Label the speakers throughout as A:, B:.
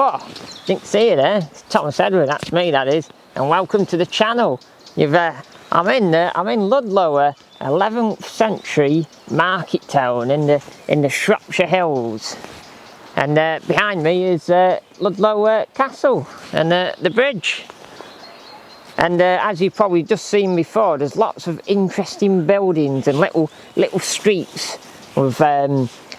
A: Oh, didn't see you there. It's Thomas Edward, that's me, that is. And welcome to the channel. I'm in Ludlow, 11th century market town in the Shropshire Hills. And behind me is Ludlow Castle and the bridge. And as you've probably just seen before, there's lots of interesting buildings and little streets with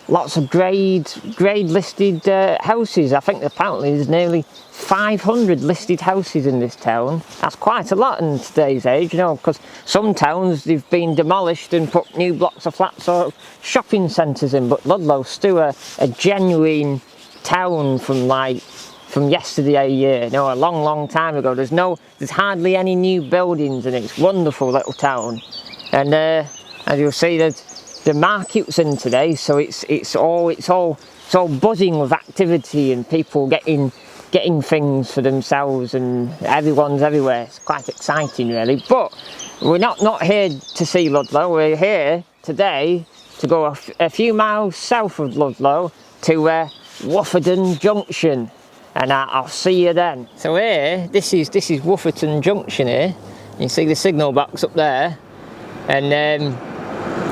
A: lots of grade listed houses. I think apparently there's nearly 500 listed houses in this town. That's quite a lot in today's age, you know, because some towns they've been demolished and put new blocks of flats or shopping centres in, but Ludlow's still a genuine town from yesterday year, you know, a long time ago. There's hardly any new buildings in it. It's a wonderful little town. And as you'll see, the market's in today, so it's all buzzing with activity and people getting things for themselves, and everyone's everywhere. It's quite exciting, really. But we're not here to see Ludlow. We're here today to go a few miles south of Ludlow to Woofferton Junction, and I'll see you then. So here, this is Woofferton Junction here. You can see the signal box up there, and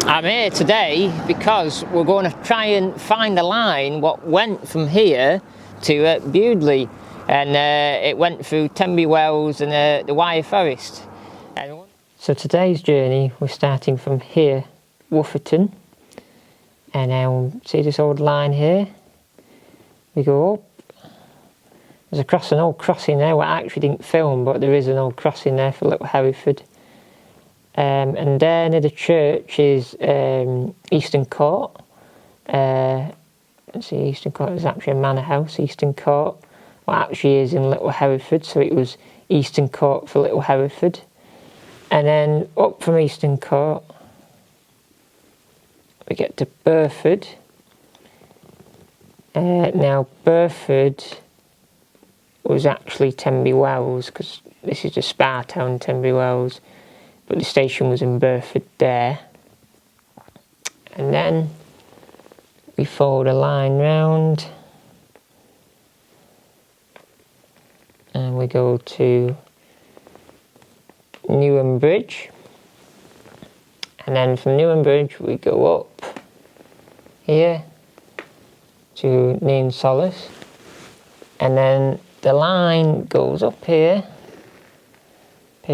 A: I'm here today because we're going to try and find a line what went from here to Bewdley, and it went through Tenbury Wells and the wire forest. So today's journey, we're starting from here, Woofferton, and now see this old line here. We go up. There's an old crossing there. Well, I actually didn't film, but there is an old crossing there for Little Hereford. And there near the church is Easton Court. Let's see, Easton Court is actually a manor house, Easton Court. Well, actually is in Little Hereford, so it was Easton Court for Little Hereford. And then up from Easton Court, we get to Burford. Now, Burford was actually Tenbury Wells, because this is a spa town, Tenbury Wells, but the station was in Burford there. And then we follow the line round and we go to Newnham Bridge, and then from Newnham Bridge we go up here to Newnham Solace, and then the line goes up here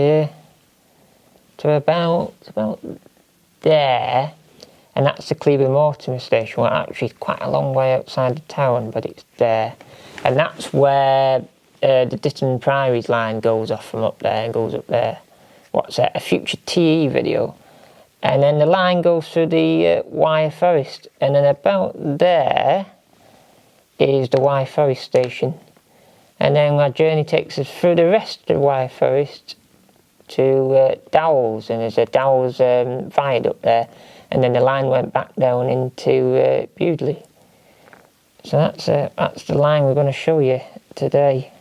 A: to about there, and that's the Cleveland Mortimer station. Well, actually quite a long way outside the town, but it's there, and that's where the Ditton Priories line goes off from up there and goes up there. What's that? A future TE video. And then the line goes through the wire forest, and then about there is the wire forest station. And then our journey takes us through the rest of the wire forest to Dowells, and there's a Dowells viaduct there, and then the line went back down into Bewdley. So that's the line we're going to show you today.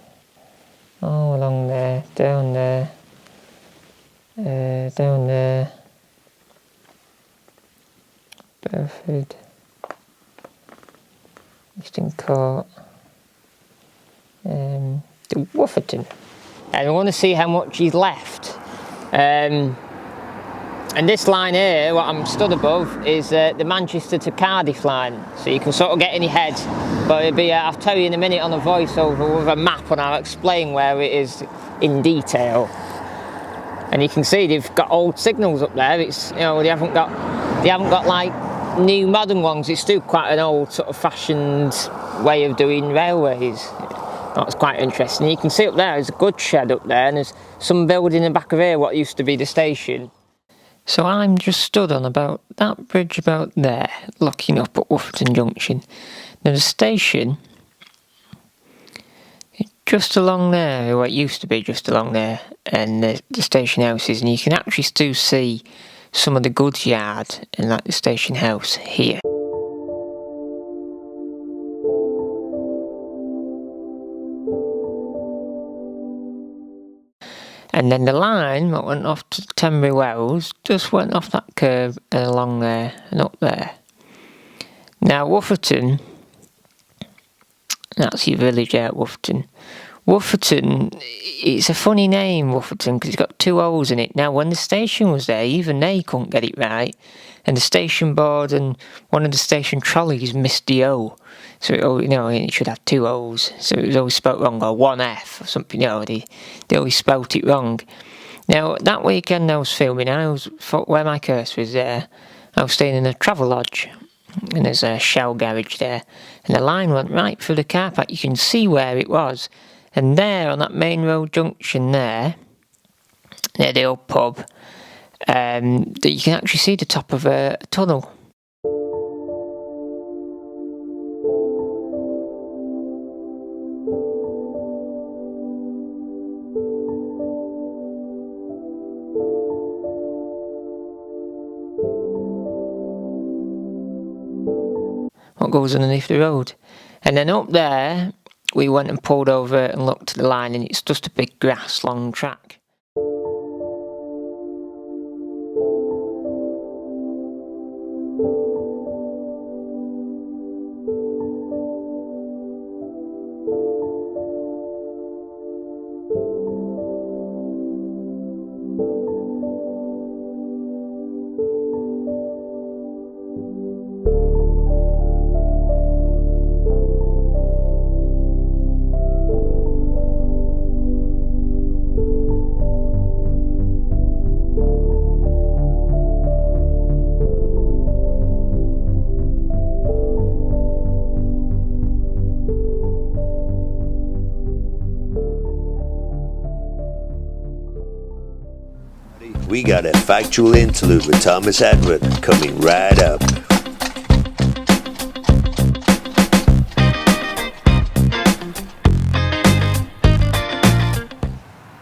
A: Oh, along there, down there, down there, Burford, Easton Court, to Woofferton. And we want to see how much he's left. And this line here, what I'm stood above, is the Manchester to Cardiff line. So you can sort of get in your head. But it'll be, I'll tell you in a minute on a voiceover with a map, and I'll explain where it is in detail. And you can see they've got old signals up there. It's, you know, they haven't got like new modern ones. It's still quite an old sort of fashioned way of doing railways. That's quite interesting. You can see up there, there's a goods shed up there, and there's some building in the back of here, what used to be the station. So I'm just stood on about that bridge about there, looking up at Woofferton Junction. Now the station is just along there, or it used to be just along there, and the station houses, and you can actually still see some of the goods yard and like the station house here. And then the line that went off to Tenbury Wells just went off that curve and along there and up there. Now Woofferton That's your village out Woofferton. Woofferton, it's a funny name, Woofferton, because it's got two O's in it. Now, when the station was there, even they couldn't get it right. And the station board and one of the station trolleys missed the O. So, it should have two O's. So it was always spelt wrong, or one F, or something, they always spelt it wrong. Now, that weekend I was filming, where my cursor was there, I was staying in a travel lodge. And there's a Shell garage there. And the line went right through the car park. You can see where it was. And there, on that main road junction there, near the old pub, that you can actually see the top of a tunnel. What goes underneath the road. And then up there, we went and pulled over and looked at the line, and it's just a big grass long track.
B: We got a factual interlude with Thomas Edward coming right up.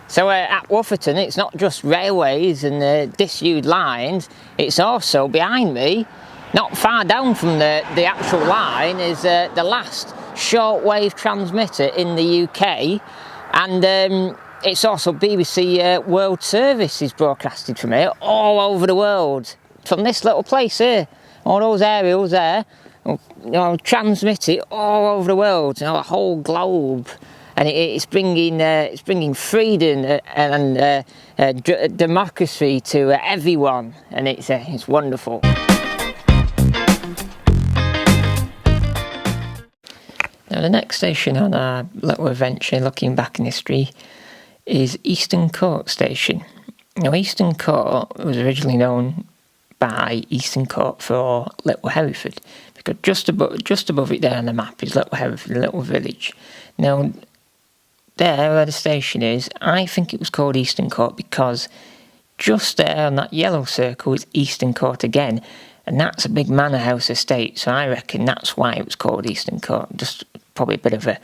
A: So at Woofferton, it's not just railways and disused lines, it's also behind me, not far down from the actual line, is the last shortwave transmitter in the UK, and it's also BBC World Service is broadcasted from here all over the world, from this little place here, all those aerials there, transmit it all over the world, the whole globe. And it's bringing freedom and democracy to everyone, and it's wonderful. Now the next station on our little adventure, looking back in history, is Easton Court station. Now Easton Court was originally known by Easton Court for Little Hereford, because just above it there on the map is Little Hereford, a little village. Now there where the station is, I think it was called Easton Court because just there on that yellow circle is Easton Court again, and that's a big manor house estate, so I reckon that's why it was called Easton Court. Just probably a bit of a,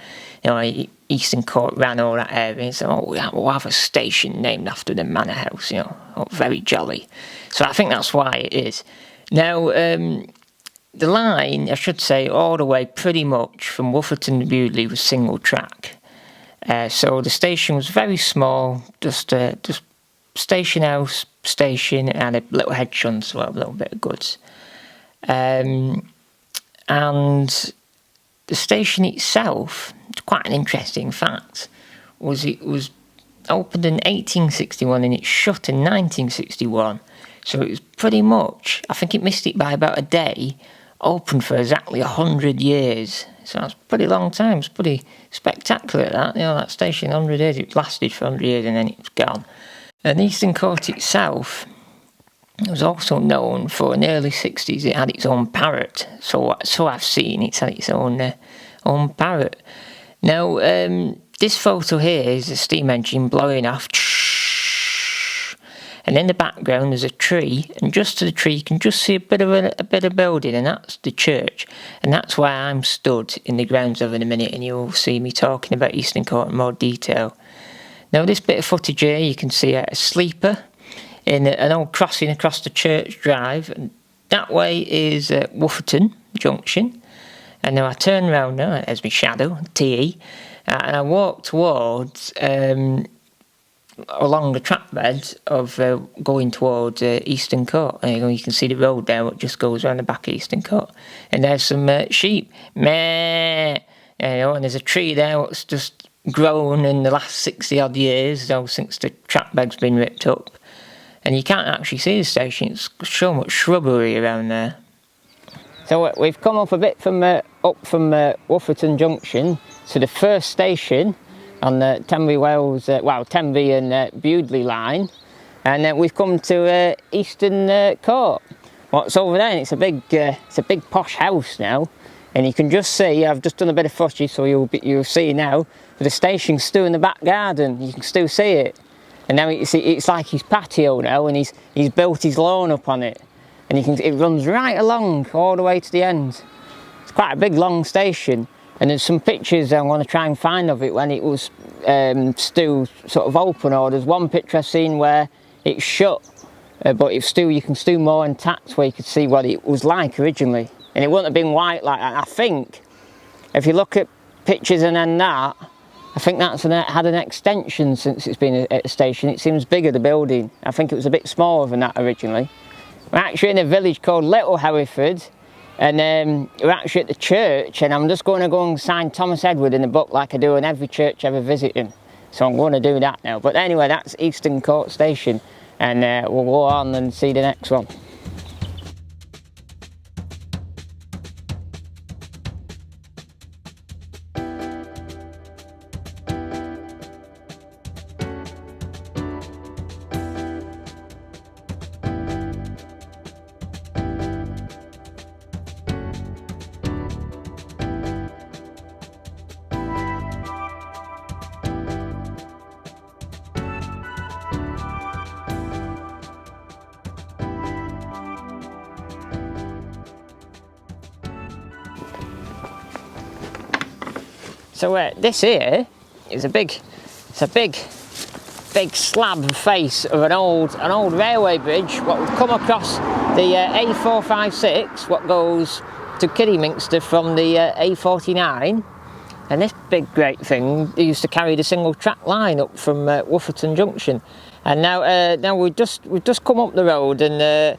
A: Easton Court ran all that area, so we'll have a station named after the manor house, very jolly. So I think that's why it is. Now, the line, I should say, all the way pretty much from Woofferton to Bewdley was single track. So the station was very small, just station house, station, and a little head shunt, so a little bit of goods. And the station itself, quite an interesting fact, was it was opened in 1861 and it shut in 1961. So it was pretty much, I think it missed it by about a day, open for exactly 100 years. So that's a pretty long time. It's pretty spectacular, that station, 100 years. It lasted for 100 years and then it was gone. And Easton Court itself was also known for, in the early 60s, it had its own parrot. So I've seen it's had its own parrot. Now, this photo here is a steam engine blowing off. And in the background there's a tree, and just to the tree you can just see a bit of building, and that's the church. And that's why I'm stood in the grounds of in a minute, and you'll see me talking about Easton Court in more detail. Now this bit of footage here, you can see a sleeper in an old crossing across the church drive, and that way is Woofferton Junction. And now I turn round now, there's my shadow, TE, and I walk towards along the track bed of going towards Easton Court. You can see the road there, what just goes around the back of Easton Court. And there's some sheep. Meh! And there's a tree there that's just grown in the last 60 odd years, though, since the track bed's been ripped up. And you can't actually see the station, it's so much shrubbery around there. So we've come up a bit from Woofferton Junction to the first station on the Tenbury Wells, Tenbury and Bewdley line, and then we've come to Easton Court. What's over there? And it's a big posh house now, and you can just see. I've just done a bit of footage, so you'll see now. The station's still in the back garden. You can still see it, and now it's like his patio now, and he's built his lawn up on it, and it runs right along all the way to the end. It's quite a big long station. And there's some pictures I'm going to try and find of it when it was still sort of open, or there's one picture I've seen where it's shut, but you can still more intact, where you could see what it was like originally. And it wouldn't have been white like that. I think, if you look at pictures and then that, I think that's had an extension since it's been at a station. It seems bigger, the building. I think it was a bit smaller than that originally. We're actually in a village called Little Hereford. And we're actually at the church, and I'm just going to go and sign Thomas Edward in the book like I do in every church I ever visit in. So I'm going to do that now. But anyway, that's Easton Court Station, and we'll go on and see the next one. So this here is a big slab face of an old railway bridge. What would come across the A456, what goes to Kidderminster from the A49, and this big great thing used to carry the single track line up from Woofferton Junction. And now we've just come up the road, and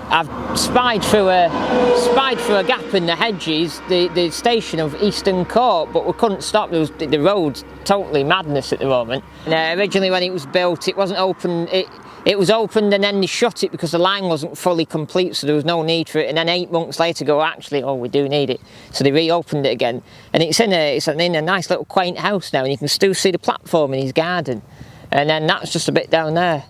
A: I've spied through a gap in the hedges the station of Easton Court, but we couldn't stop. The road's totally madness at the moment. And, originally, when it was built, it wasn't open. It was opened, and then they shut it because the line wasn't fully complete, so there was no need for it. And then 8 months later, we do need it. So they reopened it again, and it's in a nice little quaint house now, and you can still see the platform in his garden. And then that's just a bit down there.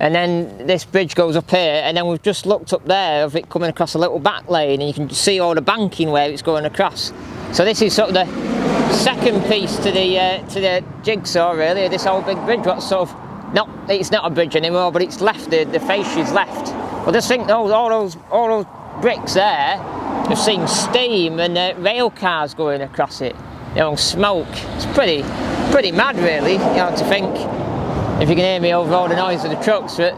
A: And then this bridge goes up here, and then we've just looked up there of it coming across a little back lane, and you can see all the banking where it's going across. So this is sort of the second piece to the jigsaw, really, this old big bridge. What's sort of it's not a bridge anymore, but it's left, the fascia's left. Well, just think all those bricks there have seen steam and rail cars going across it, smoke. It's pretty mad, really, to think. If you can hear me over all the noise of the trucks, but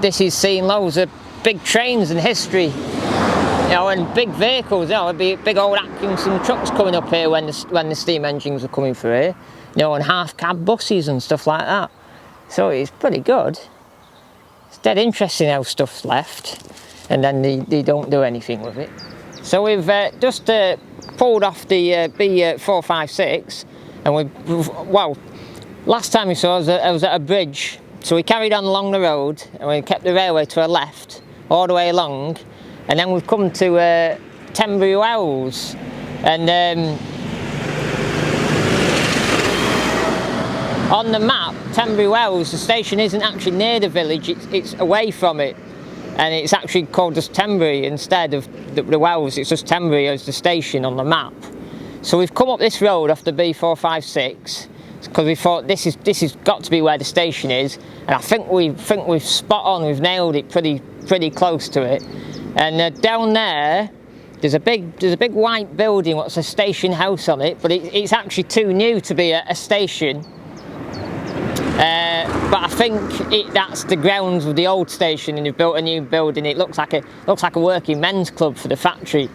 A: this is seeing loads of big trains in history, and big vehicles. There'd be big old Atkinson trucks coming up here when the steam engines were coming through here, and half cab buses and stuff like that. So it's pretty good. It's dead interesting how stuff's left, and then they don't do anything with it. So we've just pulled off the B456, and last time we saw us, I was at a bridge, so we carried on along the road, and we kept the railway to our left, all the way along, and then we've come to Tenbury Wells, and on the map, Tenbury Wells, the station isn't actually near the village, it's away from it, and it's actually called just Tenbury instead of the Wells. It's just Tenbury as the station on the map. So we've come up this road off the B456, because we thought this has got to be where the station is, and I think we've spot on, we've nailed it pretty close to it. And down there, there's a big white building, what's a station house on it, but it's actually too new to be a station. But I think that's the grounds of the old station, and they've built a new building. It looks like a working men's club for the factory.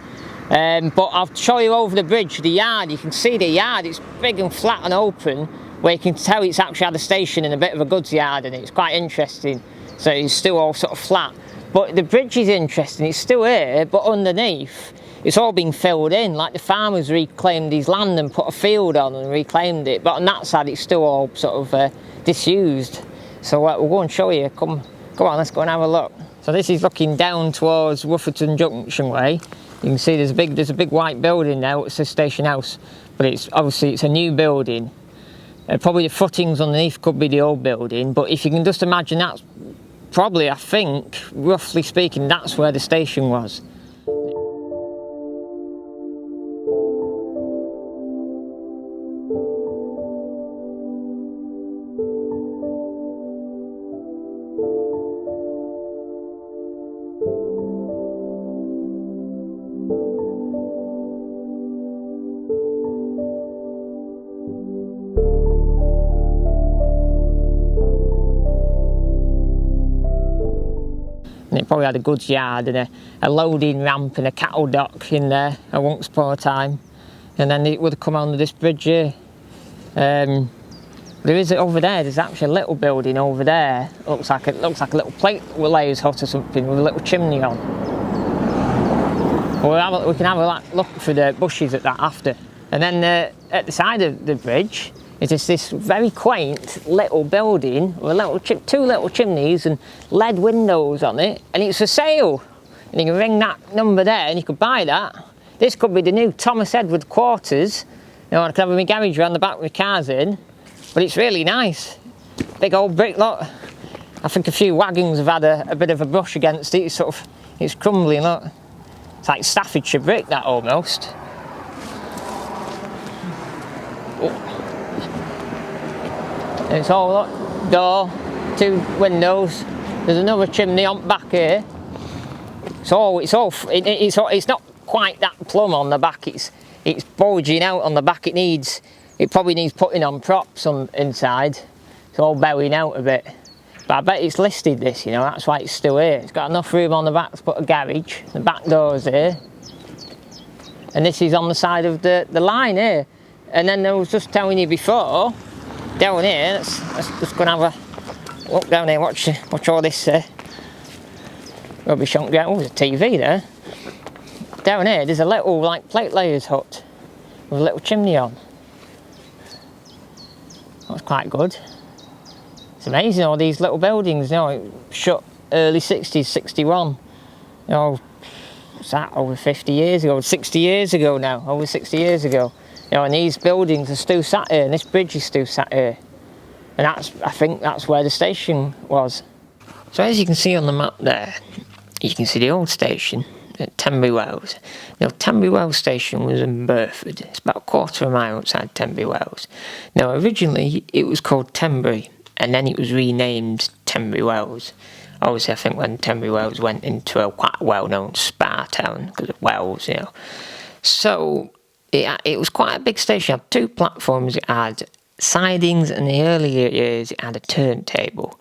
A: But I'll show you over the bridge, the yard. You can see the yard, it's big and flat and open, where you can tell it's actually had a station and a bit of a goods yard in it. It's quite interesting. So it's still all sort of flat. But the bridge is interesting, it's still here, but underneath it's all been filled in, like the farmers reclaimed his land and put a field on and reclaimed it, but on that side it's still all sort of disused. So we'll go and show you. Come on, let's go and have a look. So this is looking down towards Woofferton Junction way. You can see there's a big white building now. It's a station house, but it's a new building. Probably the footings underneath could be the old building, but if you can just imagine, that's probably, I think, roughly speaking, that's where the station was. And it probably had a goods yard and a loading ramp and a cattle dock in there at once upon a time. And then it would have come under this bridge here. There is over there. There's actually a little building over there. Looks like a little plate layer's hut or something with a little chimney on. We can have a look through the bushes at that after. And then at the side of the bridge is this very quaint little building with two little chimneys and lead windows on it, and it's for sale. And you can ring that number there and you could buy that. This could be the new Thomas Edward quarters. You know, I could have my garage around the back with my cars in, but it's really nice. Big old brick lot. I think a few wagons have had a bit of a brush against it. It's crumbling, look. It's like Staffordshire brick, that almost. Oh. And it's all, look, door, 2 windows. There's another chimney on back here. It's not quite that plumb on the back. It's bulging out on the back. It probably needs putting on props on inside. It's all bowing out a bit. But I bet it's listed, this, you know, that's why it's still here. It's got enough room on the back to put a garage. The back door's here. And this is on the side of the line here. And then I was just telling you before, down here, let's just go and have a look down here, watch all this rubbish on the ground. Oh, there's a TV there. Down here, there's a little, like, plate layer's hut with a little chimney on. That's quite good. It's amazing, all these little buildings, you know, shut early 60s, 61. You know, what's that, over 50 years ago, 60 years ago now, over 60 years ago. You know, and these buildings are still sat here, and this bridge is still sat here. And I think that's where the station was. So as you can see on the map there, you can see the old station at Tenbury Wells. Now, Tenbury Wells station was in Burford. It's about a quarter of a mile outside Tenbury Wells. Now, originally it was called Tenbury, and then it was renamed Tenbury Wells. Obviously, I think when Tenbury Wells went into a quite well-known spa town because of Wells, you know. So it was quite a big station. It had 2 platforms. It had sidings, and in the earlier years it had a turntable.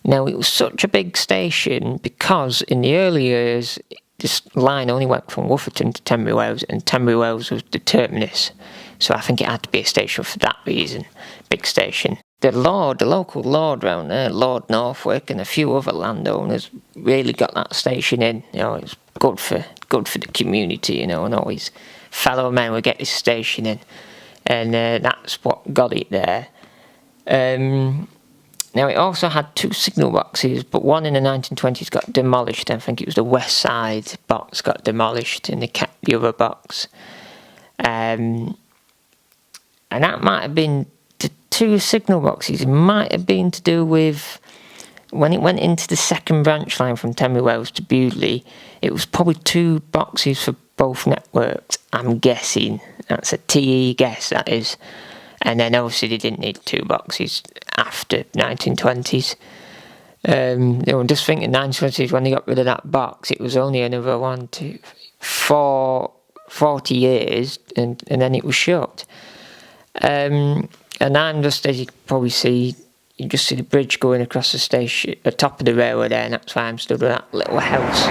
A: Now, it was such a big station because in the early years this line only went from Woofferton to Tenbury Wells, and Tenbury Wells was the terminus. So I think it had to be a station for that reason. Big station. The local lord round there, Lord Northwick, and a few other landowners really got that station in. You know, it was good for the community, you know, and all his fellow men would get this station in. And that's what got it there. Now, it also had 2 signal boxes, but one in the 1920s got demolished. I think it was the west side box got demolished, and they kept the other box. And that might have been the 2 signal boxes. It might have been to do with when it went into the second branch line from Tenbury Wells to Bewdley. It was probably 2 boxes for both networks, I'm guessing. That's a TE guess, that is. And then obviously they didn't need 2 boxes after 1920s. They were just thinking 1920s, when they got rid of that box, it was only another 40 years, and then it was shut. And I'm just, as you can probably see, you just see the bridge going across the station, the top of the railway there, and that's why I'm stood with that little house.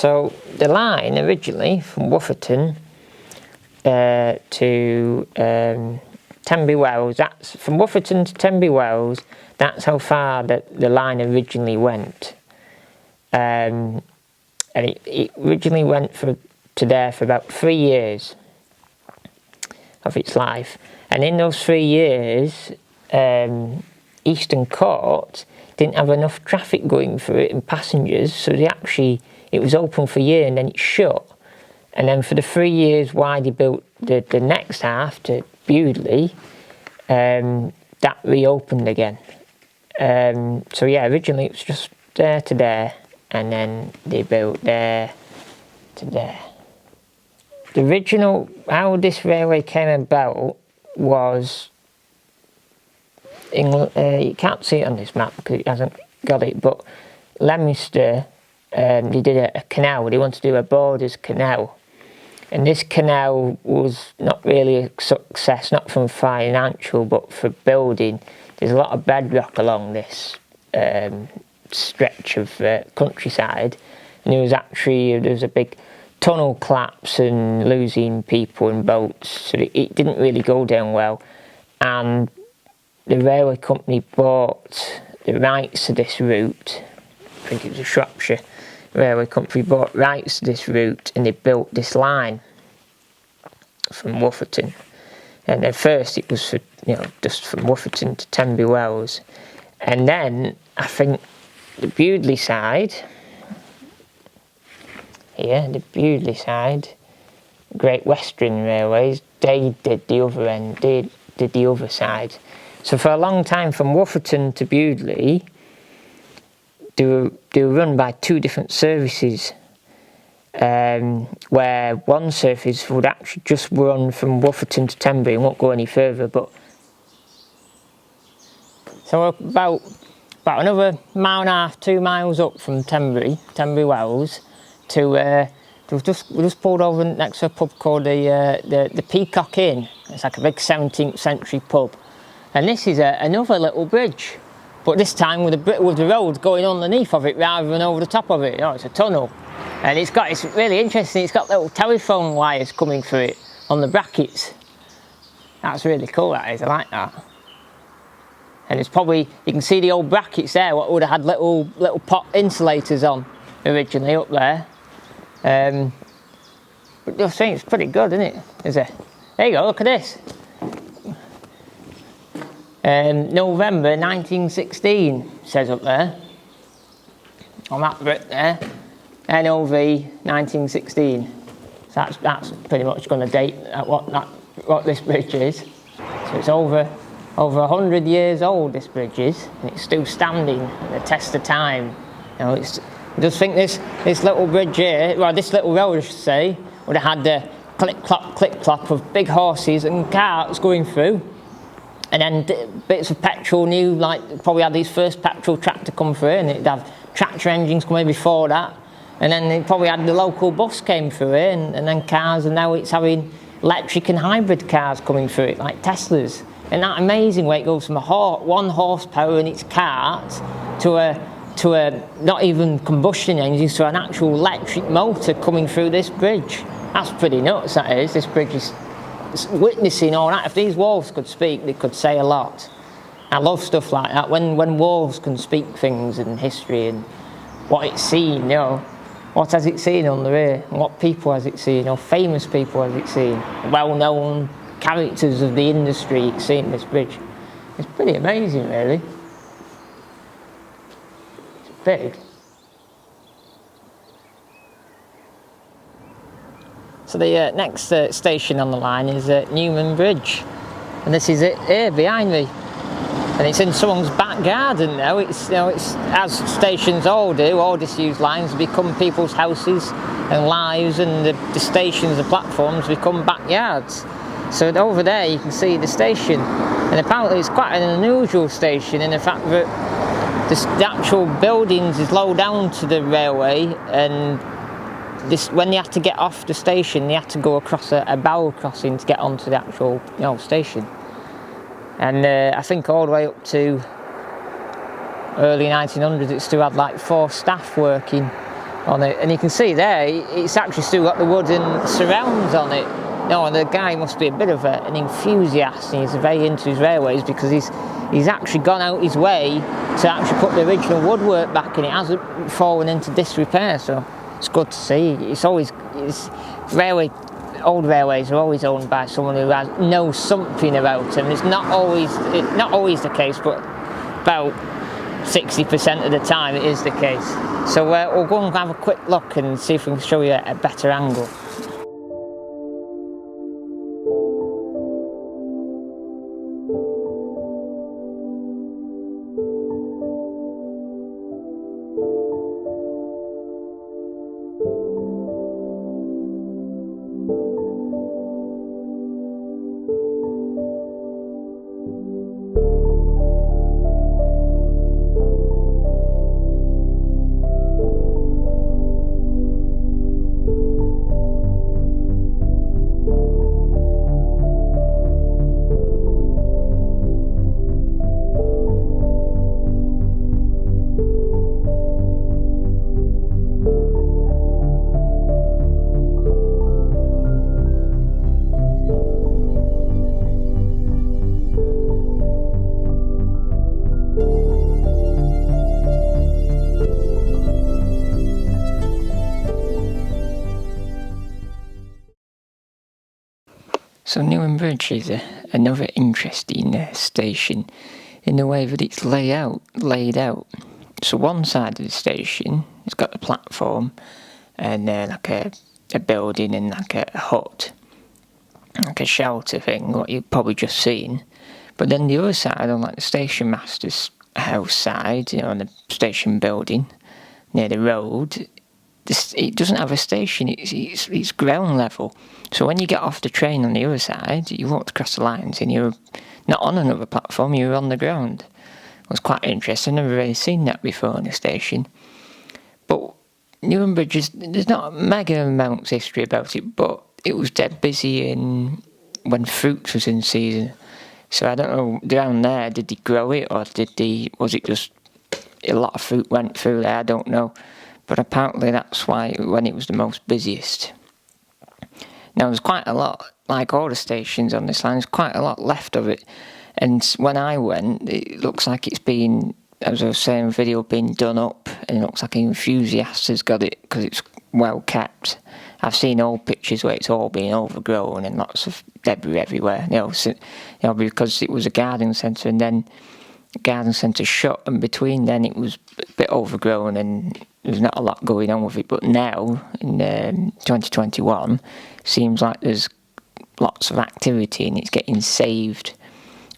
A: So the line originally from Woofferton to Tenbury Wells, that's from Woofferton to Tenbury Wells, that's how far the line originally went. And it originally went to there for about 3 years of its life. And in those 3 years, Easton Court didn't have enough traffic going through it and passengers, so it was open for a year and then it shut. And then for the 3 years why they built the next half to Bewdley, that reopened again. So yeah, originally it was just there to there, and then they built there to there. The original, how this railway came about was, you can't see it on this map because it hasn't got it, but Leominster, they did a canal. They wanted to do a Borders canal, and this canal was not really a success, not from financial but for building. There's a lot of bedrock along this stretch of countryside, and there was a big tunnel collapse and losing people and boats, so it didn't really go down well. And the railway company bought the rights to this route. I think it was a Shropshire railway company bought rights to this route, and they built this line from Woofferton. And at first it was for, just from Woofferton to Tenbury Wells, and then I think the Bewdley side, Great Western Railways, they did the other end, they did the other side. So for a long time from Woofferton to Bewdley, they were run by two different services, where one service would actually just run from Woofferton to Tenbury and won't go any further. But so about another 1.5 miles, 2 miles up from Tenbury Wells, we just pulled over next to a pub called the Peacock Inn. It's like a big 17th century pub, and this is another little bridge, but this time with the road going underneath of it rather than over the top of it. It's a tunnel, and it's really interesting. It's got little telephone wires coming through it on the brackets. That's really cool, that is. I like that. And it's probably, you can see the old brackets there, what would have had little pot insulators on originally up there. But I think it's pretty good, isn't it? There you go, look at this. November 1916 says up there on that bit there, NOV 1916. So that's pretty much going to date what this bridge is. So it's over 100 years old, this bridge is, and it's still standing at the test of time. I just think this little bridge here, well, this little road I should say, would have had the click-clop of big horses and carts going through, and then bits of petrol probably had these first petrol tractor come through, and it'd have tractor engines coming before that, and then it probably had the local bus came through here, and then cars, and now it's having electric and hybrid cars coming through it, like Teslas. And that amazing way it goes from 1 horsepower in its carts to a not even combustion engines, to an actual electric motor coming through this bridge. That's pretty nuts, that is. This bridge is witnessing all that. If these walls could speak, they could say a lot. I love stuff like that, when walls can speak things in history and what it's seen, what has it seen under here, and what people has it seen, famous people has it seen, well-known characters of the industry seeing this bridge. It's pretty amazing, really. It's big. So the next station on the line is Newnham Bridge, and this is it here behind me, and it's in someone's back garden now. It's as stations all do, all disused lines become people's houses and lives, and the stations, the platforms become backyards. So over there you can see the station, and apparently it's quite an unusual station in the fact that the actual buildings is low down to the railway, and when they had to get off the station they had to go across a barrel crossing to get onto the actual station. And I think all the way up to early 1900s it still had like 4 staff working on it, and you can see there it's actually still got the wooden surrounds on it. No, the guy must be a bit of an enthusiast, and he's very into his railways, because he's actually gone out his way to actually put the original woodwork back in. It hasn't fallen into disrepair, so it's good to see. Old railways are always owned by someone who knows something about them. It's not always the case, but about 60% of the time it is the case. So we'll go and have a quick look and see if we can show you a better angle. So Newnham Bridge is another interesting station in the way that it's laid out. So one side of the station, it's got a platform and like a building and like a hut, like a shelter thing, what you've probably just seen. But then the other side, on like the station master's house side, on the station building near the road, it doesn't have a station. It's ground level. So when you get off the train on the other side, you walk across the lines and you're not on another platform, you're on the ground. It was quite interesting. I've never really seen that before in a station. But Newnham Bridge, there's not mega amounts of history about it, but it was dead busy when fruit was in season. So I don't know, down there, did they grow it, or was it just a lot of fruit went through there? I don't know. But apparently that's why when it was the most busiest. Now there's quite a lot, like all the stations on this line, there's quite a lot left of it. And when I went, it looks like it's been, as I was saying, video being done up, and it looks like an enthusiast has got it because it's well kept. I've seen old pictures where it's all been overgrown and lots of debris everywhere. Because it was a garden centre, and then the garden centre shut, and between then it was a bit overgrown and there's not a lot going on with it. But now, in 2021, seems like there's lots of activity and it's getting saved.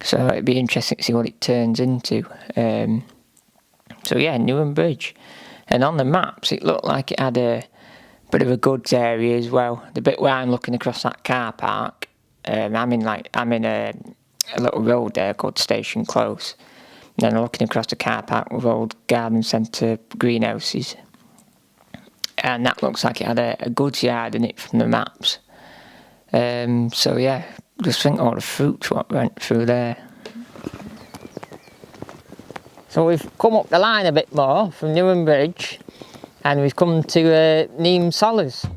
A: So it'd be interesting to see what it turns into. So yeah, Newnham Bridge. And on the maps, it looked like it had a bit of a goods area as well. The bit where I'm looking across that car park, I'm in a little road there called Station Close. And then I'm looking across the car park with old garden centre greenhouses. And that looks like it had a goods yard in it from the maps. So yeah, just think all the fruits what went through there. So we've come up the line a bit more from Newnham Bridge, and we've come to Newnham Solars.